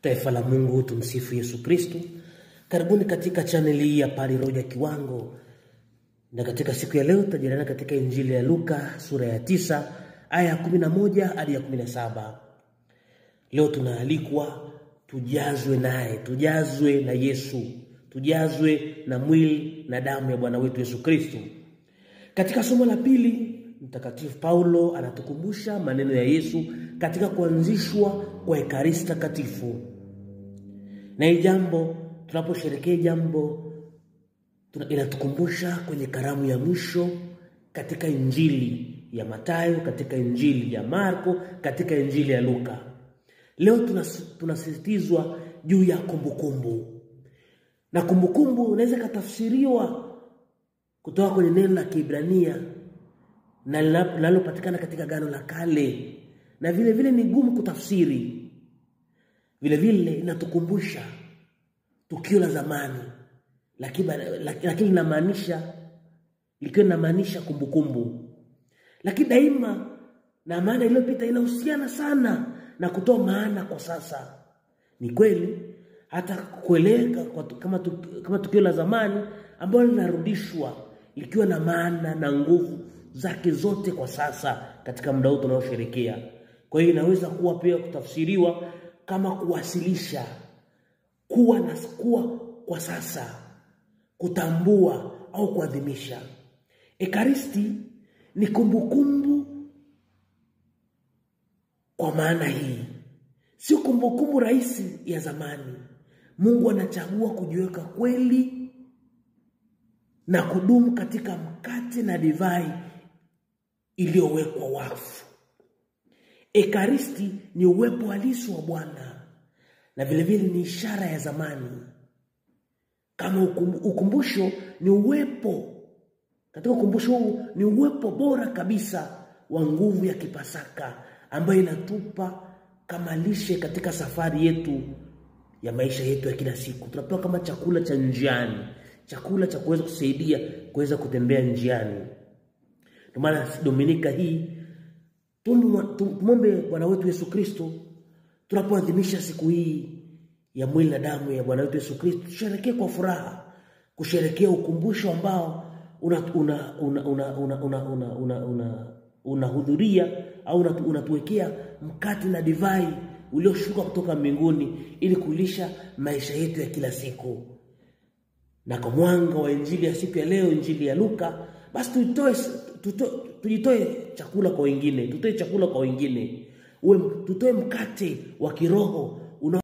Taifa la Mungu, tumsifu Yesu Kristo. Karibuni katika channel hii ya Padri Roger Kiwango. Na katika siku ya leo tutajadiliana katika Injili ya Luka sura ya 9 aya ya 11 hadi ya 17. Leo tunaalikwa tujazwe naye, tujazwe na Yesu, tujazwe na mwili na damu ya Bwana wetu Yesu Kristo. Katika somo la pili, Mtakatifu Paulo anatukumbusha maneno ya Yesu katika kuanzishwa kwa Ekaristi Takatifu. Na hii jambo, tunaposherehekea jambo, inatukumbusha kwenye karamu ya mwisho katika Injili ya Mathayo, katika Injili ya Marko, katika Injili ya Luka. Leo tunasisitizwa juu ya kumbukumbu. Na kumbukumbu unaweza kutafsiriwa kutoka kwenye neno la Kiebrania na linalopatikana katika Agano la Kale, na vile vile ni gumu kutafsiri. Vile vile inatukumbusha tukio la zamani, lakini linamaanisha kumbukumbu. Lakini daima na maana iliyopita inahusiana sana na kutoa maana kwa sasa. Ni kweli hata kueleka kama tukio la zamani ambalo linarudishwa likiwa na maana na nguvu zake zote kwa sasa katika muda huu tunaosherehekea. Kwa hiyo inaweza kuwa pia kutafsiriwa kama kuwasilisha, kuwa kwa sasa, kutambua au kuadhimisha. Ekaristi ni kumbukumbu kwa maana hii. Sio kumbukumbu rahisi ya zamani. Mungu anachagua kujiweka kweli na kudumu katika mkate na divai iliyowekwa wakfu. Ekaristi ni uwepo halisi wa Bwana, na vile vile ni ishara ya zamani. Kama ukumbusho ni uwepo, katika ukumbusho huu ni uwepo bora kabisa wa nguvu ya Kipasaka ambayo inatupa kama lishe katika safari yetu ya maisha yetu ya kila siku. Tunapewa kama chakula cha njiani, chakula cha kuweza kusaidia kuweza kutembea njiani. Ndio maana Dominika hii tumombe Bwana wetu Yesu Kristo, tunapoadhimisha siku hii ya mwili na damu ya Bwana wetu Yesu Kristo, tusherehekee kwa furaha, kusherehekea ukumbusho ambao unahudhuria au unatuwekea mkate na divai ulioshuka kutoka mbinguni ili kulisha maisha yetu ya kila siku. Na kwa mwanga wa Injili ya siku ya leo, Injili ya Luka, basi tujitoe chakula kwa wengine, tutoe chakula kwa wengine. Tutoe mkate wa kiroho